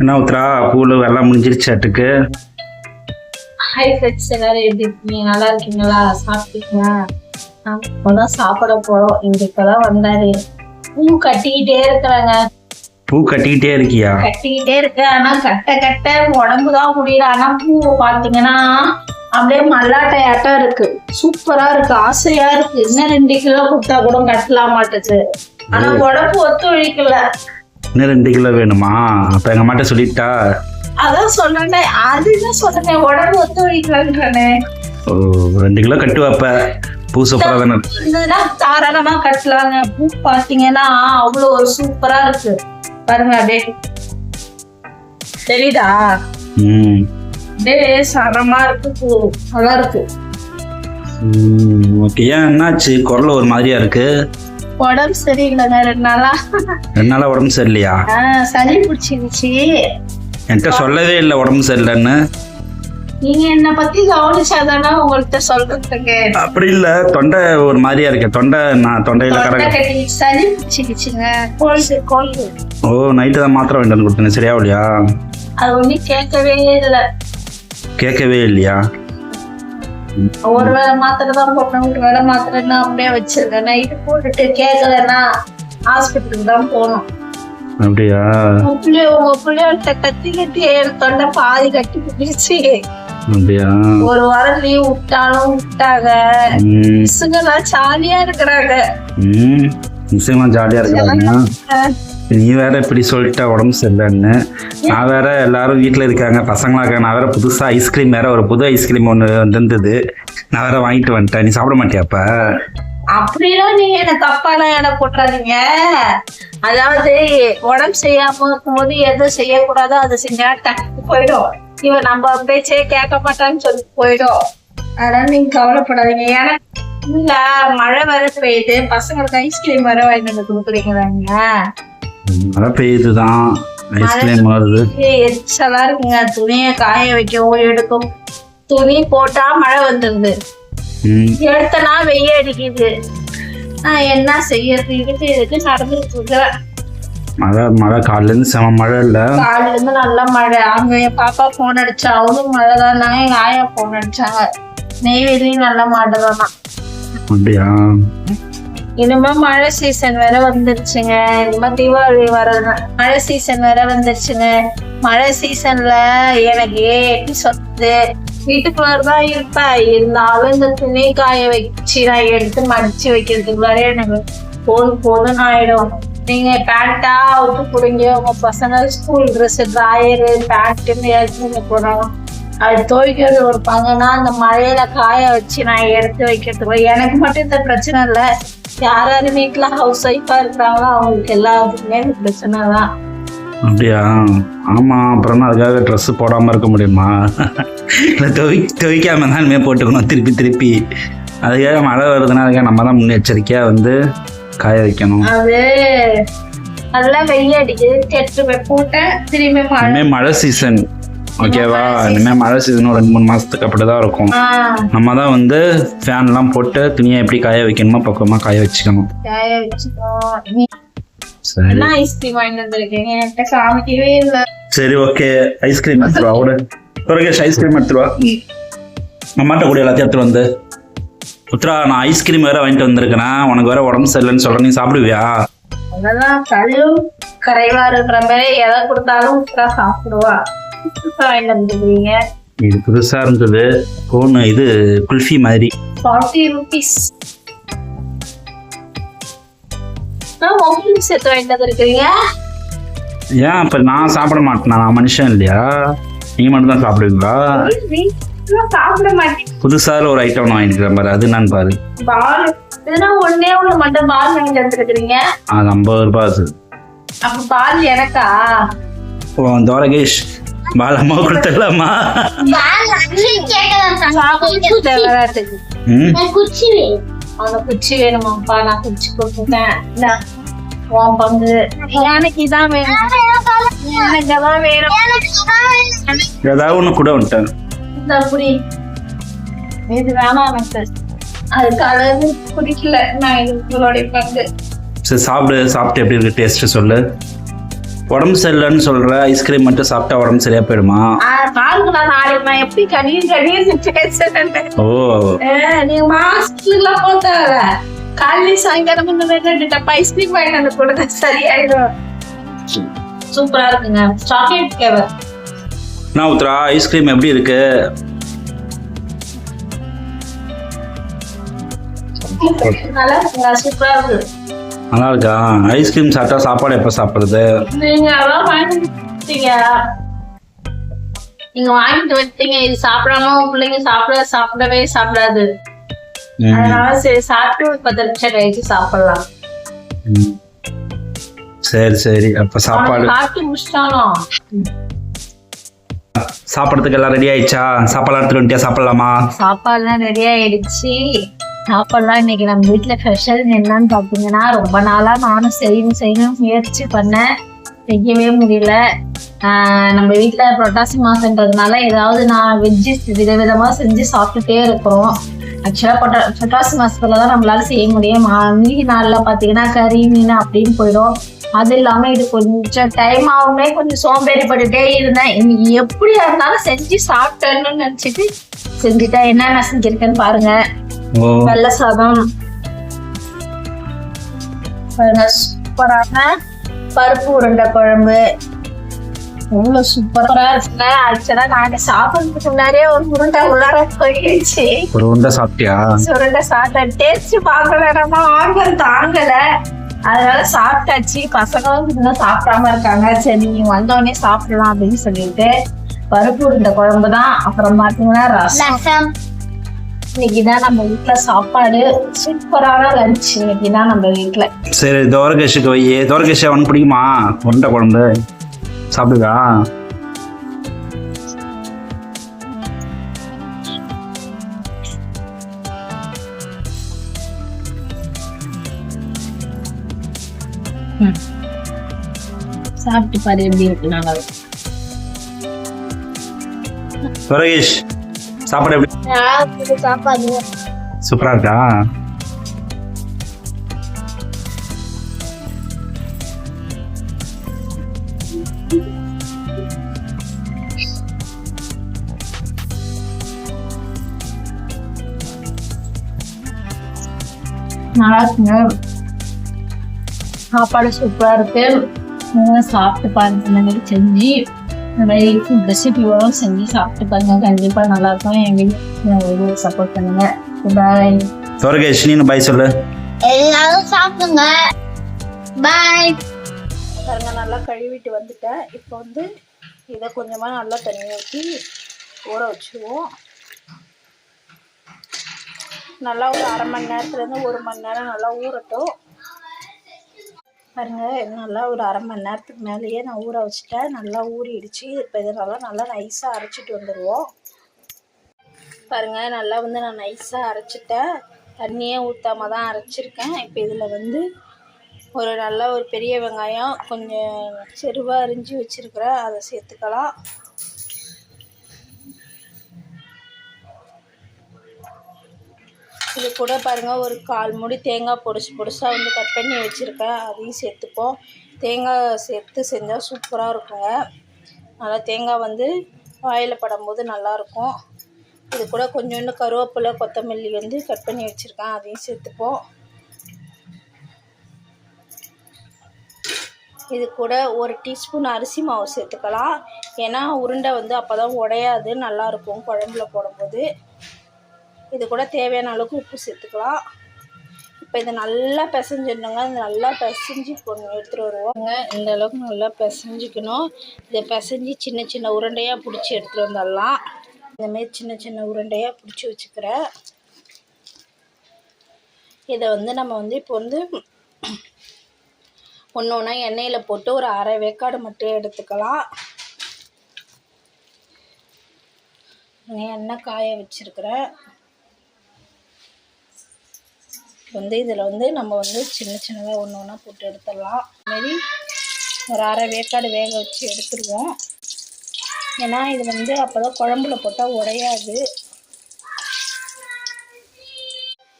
என்ன உத்ரா கூழு எல்லாம் முடிஞ்சிருச்சாட்டுக்கு? ஹாய் ஃப்ரெண்ட்ஸ், எல்லாரும் எப்படி இருக்கீங்க? நல்லா இருக்கீங்களா? சாப்பிட்டீங்களா? இப்போதான் சாப்பிட போறோம். இங்க இப்பதான் வந்தாரு. பூ கட்டிக்கிட்டே இருக்கிறாங்க. பூ கட்டிக்கிட்டே இருக்கியா? கட்டிக்கிட்டே இருக்கு. ஆனா கட்ட உடம்புதான் முடியல. ஆனா பூ பாத்தீங்கன்னா அப்படியே மல்லாட்டையாட்டம் இருக்கு. சூப்பரா இருக்கு, ஆசையா இருக்கு. இன்னும் 2 கிலோ கொடுத்தா கூட கட்டலாம் மாட்டுச்சு. ஆனா உடம்பு ஒத்துழைக்கல. இன்னும் 2 கிலோ வேணுமா? அப்ப எங்க அம்மாட்ட சொல்லிட்டா? அதான் சொன்னேன், அதுதான் சொன்னேன், உடம்பு ஒத்துழைக்கலன்றனே. ஓ, 2 கிலோ கட்டு வைப்ப. பூ சூப்பரா தானே இருந்ததுன்னா தாராளமா கட்டலாங்க. பூ பாத்தீங்கன்னா அவ்வளவு ஒரு சூப்பரா இருக்கு. பாருங்க, அப்படியே தெரியுதா? அப்படியே சரமா இருக்கு. பூ நல்லா இருக்கு. ஓகே. ஏன் என்னாச்சு? குரல் ஒரு மாதிரியா இருக்கு. உடம்பு சரியில்லைங்க 2 நாளா. 2 நாளா உடம்பு சரியில்லையா? சளி பிடிச்சிருச்சு. என்கிட்ட சொல்லவே இல்லை உடம்பு சரியில்லைன்னு. நீங்க என்ன பத்தி கவனிச்சாதானே உங்கள்கிட்ட சொல்றதுக்கு. அப்படி இல்ல, தொண்டை ஒரு மாதிரியா இருக்கு. தொண்டையில சளி பிடிச்சிருச்சுங்க. கோல்டு. ஓ, நைட்டு தான் மாத்திரை வேண்டாம் கொடுத்தேன். சரியாவலையா? அது ஒன்னும் கேட்கவே இல்லை. கேட்கவே இல்லையா? ஒரு வேளை மாத்திரை தான் போட்டேன், ஒரு வேளை மாத்திரைன்னா அப்படியே வச்சிருக்கேன். நைட்டு போட்டுட்டு கேட்கலன்னா ஹாஸ்பிட்டலுக்கு தான் போகணும். அப்படியா? உங்க பிள்ளைகிட்ட கத்தி தொண்டை பாதி கட்டி பிடிச்சு. அப்படியா? ஒரு வாரம் லீவ் விட்டாலும் விட்டாங்க. மிஸ்ஸுங்கெல்லாம் ஜாலியா இருக்கிறாங்க. மிஸ்ஸுங்கெல்லாம் ஜாலியா இருக்கிறாங்க. நீ வேற இப்படி சொல்லிட்டா உடம்பு சரியில்லைன்னு. நான் வேற எல்லாரும் வீட்டுல இருக்காங்க, பசங்களா இருக்காங்க. நான் வேற புதுசா ஐஸ்கிரீம் வேற ஒரு புது ஐஸ்கிரீம் ஒண்ணு வந்திருந்தது. நான் வேற வாங்கிட்டு வந்துட்டேன். நீ சாப்பிட மாட்டியாப்ப? அப்படிலாம் நீங்க என்ன தப்பான எடை போட்டுறாதீங்க. அதாவது உடம்பு செய்யாம இருக்கும்போது எதுவும் செய்யக்கூடாதோ அதை செஞ்சா டக்கு போயிடும். இவன் நம்ம பேச்சே கேட்க மாட்டான்னு சொல்லி போயிடும். அதனால நீங்க கவலைப்படாதீங்க. ஏன்னா இல்ல, மழை வேற பெய்யுது. பசங்களுக்கு ஐஸ்கிரீம் வேற வாங்கிட்டு வந்து கொடுக்குறீங்களாங்க. மழை பெய்யுதுதான், ஐஸ்கிரீம் வருது. எரிச்சலா இருக்குங்க. துணியை காய வைக்கவும் எடுக்கும். துணி போட்டா மழை வந்துருது, எடுத்தனா வெய்ய அடிக்குது. நான் என்ன செய்யறது? இதுக்கு நடந்துட்டு இருக்கிறேன். மழை காலையில இருந்து செம மழை இல்ல. காலையில இருந்து நல்ல மழை. அவங்க என் பாப்பா போன் அடிச்சா, அவனும் மழை தான். எங்க ஆயா போன் அடிச்சாங்க. நெய்வேலியும் நல்ல மழை தானா. அப்படியா? இனிமே மழை சீசன் வேற வந்துருச்சுங்க. இனிமே தீபாவளி வர மழை சீசன் வேற வந்துருச்சுங்க. மழை சீசன்ல எனக்கு எப்படி சொல்றது, வீட்டுக்குள்ளதான் இருப்பேன். இருந்தாலும் இந்த துணி காய வச்சு நான் எடுத்து மடிச்சு வைக்கிறதுக்கு வர எனக்கு போதும் ஆயிடும். நீங்க பேண்டா விட்டு கொடுங்க. உங்க பசங்க ஸ்கூல் ட்ரெஸ், ட்ராயரு, பேண்ட்டுன்னு எடுத்து போடணும். அது துவைக்கிறது ஒரு பங்குனா அந்த மழையில காய வச்சு நான் எடுத்து வைக்கிறதுக்கு. எனக்கு மட்டும் இந்த பிரச்சனை இல்லை. யாராரு வீட்டுல ஹவுஸ் ஒய்ஃபா இருக்கிறாங்களோ அவங்களுக்கு எல்லாத்துக்குமே இந்த பிரச்சனை தான். அப்படியா? ஆமா, அப்புறம் அதுக்காக ட்ரெஸ் போடாம இருக்க முடியுமா? இல்லை, துவைக்காம தான் இனிமே போட்டுக்கணும் திருப்பி. அதுக்காக மழை வருதுன்னா அதுக்காக நம்ம தான் முன்னெச்சரிக்கையா வந்து காய வைக்கணும். அதெல்லாம் வெய்ய அடிக்குது, கெட்டு போட்டேன். திரும்பி மழை சீசன். ஓகேவா? இனிமே மழை சீசன் 2-3 மாசத்துக்கு அப்படிதான் இருக்கும். நம்ம தான் வந்து ஃபேன் எல்லாம் போட்டு துணியை எப்படி காய வைக்கணுமோ பக்குவமா காய வச்சுக்கணும். சரி, ஓகே. ஐஸ்கிரீம் எடுத்துருவா. ஐஸ்கிரீம் எடுத்துருவா. அம்மாட்ட கூட எல்லாத்தையும் எடுத்துட்டு வந்து. உத்ரா, நான் ஐஸ்கிரீம் வேற வாங்கிட்டு வந்திருக்கேன். உனக்கு வேற உடம்பு சரியில்லைன்னு சொல்றேன், நீ சாப்பிடுவியா? அதெல்லாம் கல்லும் கரைவா இருக்கிற மாதிரி எதை கொடுத்தாலும் உத்ரா சாப்பிடுவா. இது புதுசா இருந்தது. கோன் இது குல்ஃபி மாதிரி. 40 rupees. சேர்த்து வாங்கிட்டு இருக்கீங்க. ஏன் அப்ப நான் சாப்பிட மாட்டேனா? நான் மனுஷன் இல்லையா? நீங்க மட்டும் தான் சாப்பிடுவீங்களா? சாப்பிட மாட்டேன். புதுசா ஒரு ஐட்டம் நான் வாங்கிக்கிறேன் பாரு, அது என்னன்னு பாரு. பால் ஒன்னே ஒண்ணு மட்டும் பால் வாங்கிட்டு வந்துருக்கீங்க. அது 50 ரூபாய். அது அப்ப பால் எனக்கா? ஓ, தோரகேஷ் பால் அம்மா கொடுத்துடலாமா? குச்சி வேணுமாப்பா? நான் குச்சி கொடுத்துட்டேன். உன் பங்கு எனக்கு இதான் வேணும். எனக்குதான் வேணும். ஏதாவது ஒண்ணு கூட வந்துட்டேன். இது வேணாம் எனக்கு. அது கலந்து குடிக்கல. நான் இது உங்களுடைய பங்கு. சரி, சாப்பிட்டு எப்படி இருக்கு டேஸ்ட் சொல்லு. உடம்பு சரியில்லைன்னு சொல்ற ஐஸ்கிரீம் மட்டும் சாப்பிட்டா உடம்பு சரியா போயிடுமா? பாருங்க நான் நாளைக்கு நான் எப்படி கடின்னு பேசுறேன். ஓ நீங்க மாஸ்க்லாம் போத்தால காலையில சாயங்காலம் இந்த மாதிரி 2 டப்பா ஐஸ்கிரீம் வாங்கிட்டு வந்து கொடுங்க சரியாயிடும். சூப்பரா இருக்குங்க சாக்லேட் கேவர். நான் உத்ரா ஐஸ்கிரீம் எப்படி இருக்கு? நல்லா இருக்குங்க சூப்பரா இருக்கு. நல்லா இருக்கா? ஐஸ்கிரீம் சாப்பிட்டா சாப்பாடு எப்போ சாப்பிடுறது? நீங்க அதான் வாங்கிட்டு வந்துட்டீங்க. நீங்க வாங்கிட்டு வந்துட்டீங்க இது சாப்பிடாம உங்க பிள்ளைங்க சாப்பிடவே சாப்பிடாது. அதனால சரி சாப்பிட்டு ஒரு 10 நிமிஷம் கழிச்சு சாப்பிடலாம். சரி சரி அப்ப சாப்பாடு சாப்பிட்டு முடிச்சிட்டாலும் சாப்பிடறதுக்கு எல்லாம் ரெடி ஆயிடுச்சா? சாப்பாடு எடுத்துட்டு வந்துட்டியா? சாப்பிடலாமா? சாப்பாடுலாம் ரெடி ஆயிடுச்சு. சாப்பாடுலாம் இன்னைக்கு நம்ம வீட்டுல ஸ்பெஷல் என்னன்னு பாத்தீங்கன்னா ரொம்ப நாளா நானும் செய்யணும் முயற்சி பண்ணேன், செய்யவே முடியல. நம்ம வீட்டுல புரட்டாசி மாசன்றதுனால ஏதாவது நான் வெஜ்ஜு விதவிதமா செஞ்சு சாப்பிட்டுட்டே இருக்கிறோம். ஆக்சுவலா புரட்டாசி மாசத்துலதான் நம்மளால செய்ய முடியும். மீதி நாள்ல பாத்தீங்கன்னா கறி மீன் அப்படின்னு போயிடும். அது இல்லாம இது கொஞ்சம் டைம் ஆகுமே கொஞ்சம் சோம்பேறிப்பட்டுட்டே இருந்தேன். இன்னைக்கு எப்படியா இருந்தாலும் செஞ்சு சாப்பிட்டேன்னு நினைச்சிட்டு செஞ்சுட்டேன். என்னென்ன செஞ்சிருக்கேன்னு பாருங்க. வெள்ளை சாதம், சூப்பரான பருப்பு உருண்டை குழம்பு, எவ்வளவு சூப்பரா இருக்குங்க. ஆக்சுவலா நாங்க சாப்பிடுறதுக்கு முன்னாடியே ஒரு உருண்டை உள்ளார போயிடுச்சு. ஒரு உருண்டை சாப்பிட்டியா? உருண்டை சாப்பிட்டேன். டேஸ்ட் பார்க்கலமா ஆர்வம் தாங்கல, அதனால சாப்பிட்டாச்சு. பசங்களும் இன்னும் சாப்பிடாம இருக்காங்க. சரி நீங்க வந்தோடனே சாப்பிடலாம் அப்படின்னு சொல்லிட்டு பருப்பு உருண்டை குழம்பு தான். அப்புறம் பாத்தீங்கன்னா ரசம். இன்னைக்குதான் நம்ம வீட்டுல சாப்பாடு. சூப்பரான லஞ்ச் இன்னைக்குதான் நம்ம வீட்டுல. சரி தோரகேஷுக்கு வை. தோரகேஷ் அவனுக்கு பிடிக்குமா உருண்டை குழம்பு? சாப்பிடுதா? சாப்பிட்டு பாரு எப்படி இருக்கு. நாங்க தோரகேஷ் சாப்பாடு எப்படி? சாப்பாடு சூப்பரா இருக்கா? நல்லா இருக்குங்க. சாப்பாடு சூப்பரா இருக்கு. சாப்பிட்டு பாருங்க. இந்த மாதிரி செஞ்சு இந்த மாதிரி ரெசிபியோடும் செஞ்சு சாப்பிட்டு பாருங்க. கண்டிப்பா நல்லா இருக்கும். என் வீடியோ சப்போர்ட் பண்ணுங்க. பாய். தோரகேஷ் நீனு பாய் சொல்லு. எல்லாரும் சாப்பிடுங்க. பாய். பாருங்க நல்லா கழுவிட்டு வந்துட்டேன். இப்போ வந்து இதை கொஞ்சமா நல்லா தண்ணி ஊற்றி ஊற வச்சுருவோம். நல்லா ஒரு 1/2 மணி நேரத்துலேருந்து 1 மணி நேரம் நல்லா ஊறட்டும். பாருங்க நல்லா ஒரு 1/2 மணி நேரத்துக்கு மேலேயே நான் ஊற வச்சுட்டேன். நல்லா ஊறிடுச்சு. இப்போ இதனால நல்லா நைஸாக அரைச்சிட்டு வந்துடுவோம். பாருங்க நல்லா வந்து நான் நைஸாக அரைச்சிட்டேன். தண்ணியே ஊற்றாம தான் அரைச்சிருக்கேன். இப்போ இதில் வந்து ஒரு பெரிய வெங்காயம் கொஞ்சம் செருவாக அரிஞ்சு வச்சுருக்கிறேன், அதை சேர்த்துக்கலாம். இது கூட பாருங்கள் ஒரு 1/4 மூடி தேங்காய் பொடிசாக வந்து கட் பண்ணி வச்சுருக்கேன், அதையும் சேர்த்துப்போம். தேங்காய் சேர்த்து செஞ்சால் சூப்பராக இருக்குங்க. நல்லா தேங்காய் வந்து வாயில் படும்போது நல்லாயிருக்கும். இது கூட கொஞ்சோண்டு கருவேப்பிலை கொத்தமல்லி வந்து கட் பண்ணி வச்சுருக்கேன், அதையும் சேர்த்துப்போம். இது கூட 1 டீஸ்பூன் அரிசி மாவு சேர்த்துக்கலாம். ஏன்னா உருண்டை வந்து அப்போ தான் உடையாது, நல்லாயிருக்கும் குழம்புல போடும்போது. இது கூட தேவையான அளவுக்கு உப்பு சேர்த்துக்கலாம். இப்போ இதை நல்லா பிசைஞ்சிடணுங்க. இது நல்லா பிசைஞ்சு எடுத்துகிட்டு வருவோங்க. இந்த அளவுக்கு நல்லா பிசைஞ்சிக்கணும். இதை பிசைஞ்சு சின்ன சின்ன உருண்டையாக பிடிச்சி எடுத்துகிட்டு வந்துடலாம். இந்தமாரி சின்ன சின்ன உருண்டையாக பிடிச்சி வச்சுக்கிறேன். இதை வந்து நம்ம வந்து இப்போ வந்து ஒன்று ஒன்றா எண்ணெயில் போட்டு ஒரு 1/2 வேக்காடு மட்டும் எடுத்துக்கலாம். எண்ணெய் காய வச்சுருக்கிறேன். வந்து இதில் வந்து நம்ம வந்து சின்ன சின்னதாக ஒன்று ஒன்றா போட்டு எடுத்துடலாம். இதுமாரி ஒரு 1/2 வேக்காடு வேக வச்சு எடுத்துருவோம். ஏன்னா இது வந்து அப்போ தான் குழம்புல போட்டால் உடையாது.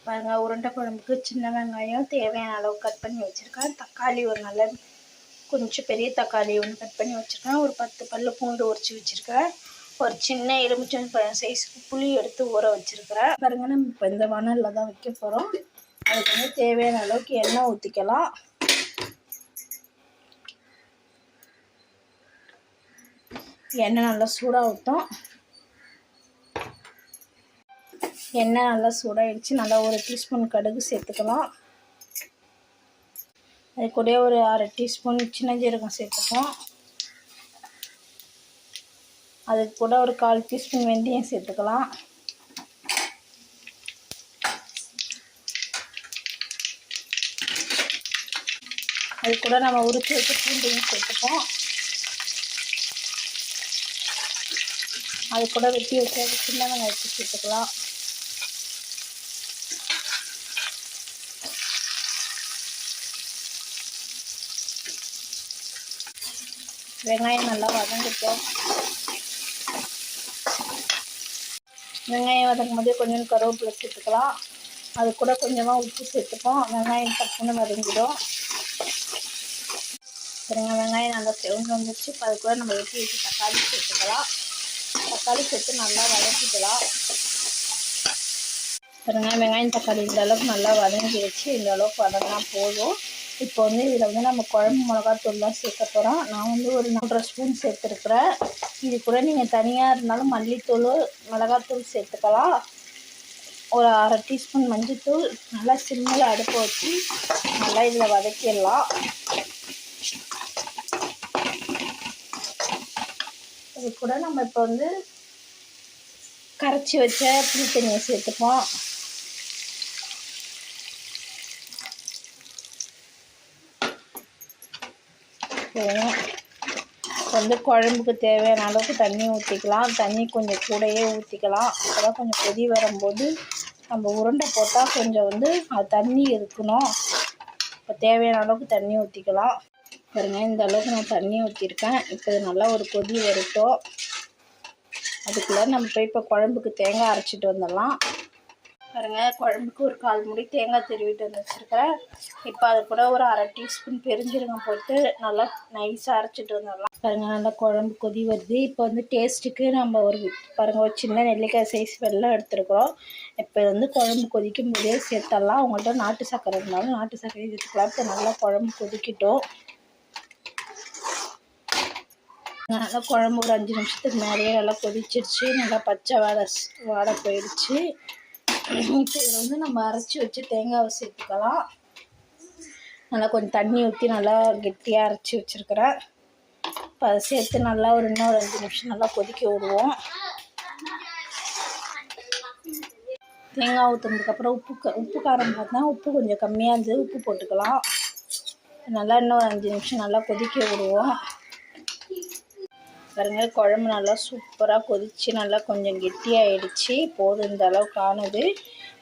பாருங்கள் உருண்டை குழம்புக்கு சின்ன வெங்காயம் தேவையான அளவு கட் பண்ணி வச்சுருக்கேன். தக்காளி ஒரு நல்ல கொஞ்சம் பெரிய தக்காளி ஒன்று கட் பண்ணி வச்சுருக்கேன், ஒரு 10 பல்லு பூண்டு உரிச்சு வச்சுருக்கேன், ஒரு சின்ன எலுமிச்சம்பழம் சைஸுக்கு புளி எடுத்து ஊற வச்சுருக்கிறேன். பாருங்க, நம்ம இப்போ இந்த வானலில் தான் வைக்க போகிறோம். அதுக்கு வந்து தேவையான அளவுக்கு எண்ணெய் ஊற்றிக்கலாம். எண்ணெய் நல்லா சூடாகட்டும். எண்ணெய் நல்லா சூடாகிடுச்சு. நல்லா ஒரு டீஸ்பூன் கடுகு சேர்த்துக்கலாம். அது கூட ஒரு 1/2 டீஸ்பூன் சின்ன ஜீரகம் சேர்த்துப்போம். அதுக்கு கூட ஒரு 1/4 டீஸ்பூன் வெந்தயம் சேர்த்துக்கலாம். அது கூட நம்ம உரிச்சு வச்ச பூண்டையும் சேர்த்துப்போம். அது கூட வெட்டி வச்ச சின்ன வெங்காயத்தை சேர்த்துக்கலாம். வெங்காயம் நல்லா வதங்கிட்டோம். வெங்காயம் வதக்கும் போதே கொஞ்சம் கருவேப்பிலை சேர்த்துக்கலாம். அது கூட கொஞ்சமாக உப்பு சேர்த்துப்போம். வெங்காயம் டக்குன்னு வதங்கிடும். சரிங்க, வெங்காயம் நல்லா செவந்து வந்துச்சு. இப்போ அது கூட நம்ம வெட்டி வச்சு தக்காளி சேர்த்துக்கலாம். தக்காளி சேர்த்து நல்லா வதக்கிக்கலாம். பாருங்க, வெங்காயம் தக்காளி இந்த அளவுக்கு நல்லா வதங்கிடுச்சு. இந்த அளவுக்கு வதங்கினா போதும். இப்போ வந்து இதில் வந்து நம்ம குழம்பு மிளகாத்தூள்லாம் சேர்க்க போகிறோம். நான் வந்து ஒரு 4 ஸ்பூன் சேர்த்துருக்குறேன். இது கூட நீங்கள் தனியாக இருந்தாலும் மல்லித்தூள் மிளகாத்தூள் சேர்த்துக்கலாம். ஒரு 1/2 டீஸ்பூன் மஞ்சள்தூள். நல்லா சிம்மில் அடுப்பை வச்சு நல்லா இதில் வதக்கிடலாம். இது கூட நம்ம இப்போ வந்து கரைச்சி வச்ச புளி தண்ணியை சேர்த்துப்போம். வந்து குழம்புக்கு தேவையான அளவுக்கு தண்ணி ஊற்றிக்கலாம். தண்ணி கொஞ்சம் கூடையே ஊற்றிக்கலாம். அப்போதான் கொஞ்சம் கொதி வரும்போது நம்ம உருண்டை போட்டால் கொஞ்சம் வந்து அது தண்ணி இருக்கணும். இப்போ தேவையான அளவுக்கு தண்ணி ஊற்றிக்கலாம். பாருங்க, இந்த அளவுக்கு நான் தண்ணி ஊற்றிருக்கேன். இப்போ இது நல்லா ஒரு கொதி வரட்டும். அதுக்குள்ளே நம்ம போய் இப்போ குழம்புக்கு தேங்காய் அரைச்சிட்டு வந்துடலாம். பாருங்கள், குழம்புக்கு ஒரு 1/4 மூடி தேங்காய் திருவிட்டு வந்து வச்சுருக்கிறேன். இப்போ அது கூட ஒரு 1/2 டீஸ்பூன் பெருஞ்சீரகம் போட்டு நல்லா நைஸாக அரைச்சிட்டு வந்துடலாம். பாருங்கள், நல்லா குழம்பு கொதி வருது. இப்போ வந்து டேஸ்ட்டுக்கு நம்ம பாருங்கள் ஒரு சின்ன நெல்லிக்காய் சைஸ் வெல்லம் எடுத்துருக்குறோம். இப்போ வந்து குழம்பு கொதிக்கும் போதே சேர்த்துடலாம். உங்கள்கிட்ட நாட்டு சர்க்கரை இருந்தாலும் நாட்டு சர்க்கரை சேர்த்துக்கலாம். இப்போ நல்லா குழம்பு கொதிக்கிட்டோம். நல்லா குழம்பு ஒரு 5 நிமிஷத்துக்கு மேலேயே நல்லா கொதிச்சிருச்சு. நல்லா பச்சை வாடை போயிடுச்சு. இப்போ இதில் வந்து நம்ம அரைச்சி வச்சு தேங்காவை சேர்த்துக்கலாம். நல்லா கொஞ்சம் தண்ணி ஊற்றி நல்லா கெட்டியாக அரைச்சி வச்சுருக்கிறேன். இப்போ அதை சேர்த்து நல்லா இன்னொரு 5 நிமிஷம் நல்லா கொதிக்க விடுவோம். தேங்காய் ஊற்றுனதுக்கப்புறம் உப்பு காரம் பார்த்தா உப்பு கொஞ்சம் கம்மியாக இருந்தது, உப்பு போட்டுக்கலாம். நல்லா இன்னொரு 5 நிமிஷம் நல்லா கொதிக்க விடுவோம். பாருங்கள், குழம்பு நல்லா சூப்பராக கொதித்து நல்லா கொஞ்சம் கெட்டியாகிடுச்சு. போதும், இந்த அளவுக்கு ஆனது.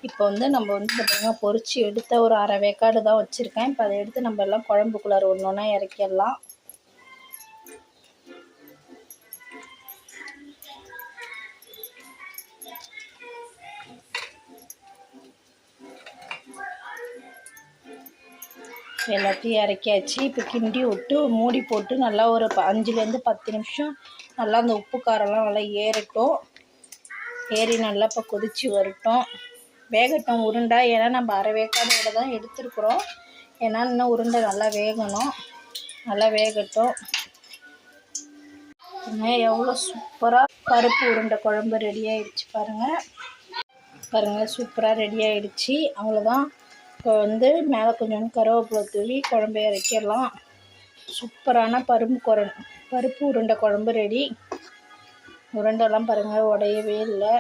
இப்போ வந்து நம்ம வந்து பார்த்திங்கன்னா பொரித்து எடுத்த ஒரு 1/2 வேக்காடு தான் வச்சுருக்கேன். இப்போ அதை எடுத்து நம்ம எல்லாம் குழம்புக்குள்ளார ஒன்று ஒன்றா இறக்கிடலாம். எல்லாத்தையும் இறக்கியாச்சு. இப்போ கிண்டி விட்டு மூடி போட்டு நல்லா ஒரு 5லேருந்து 10 நிமிஷம் நல்லா அந்த உப்பு காரம்லாம் நல்லா ஏறட்டும். ஏறி நல்லா இப்போ கொதித்து வரட்டும், வேகட்டும் உருண்டை. ஏன்னா நம்ம 1/2 வேக்காடோட தான் எடுத்துருக்குறோம். ஏன்னா இன்னும் உருண்டை நல்லா வேகணும். நல்லா வேகட்டும். எவ்வளோ சூப்பராக பருப்பு உருண்டை குழம்பு ரெடி ஆகிடுச்சு. பாருங்கள், சூப்பராக ரெடி ஆகிடுச்சு. அவ்வளோதான். இப்போ வந்து மேலே கொஞ்சம் கருவேப்பிலை தூவி குழம்பு இறக்கிடலாம். சூப்பரான பருப்பு உருண்டை குழம்பு ரெடி. உருண்டெல்லாம் பாருங்கள் உடையவே இல்லை.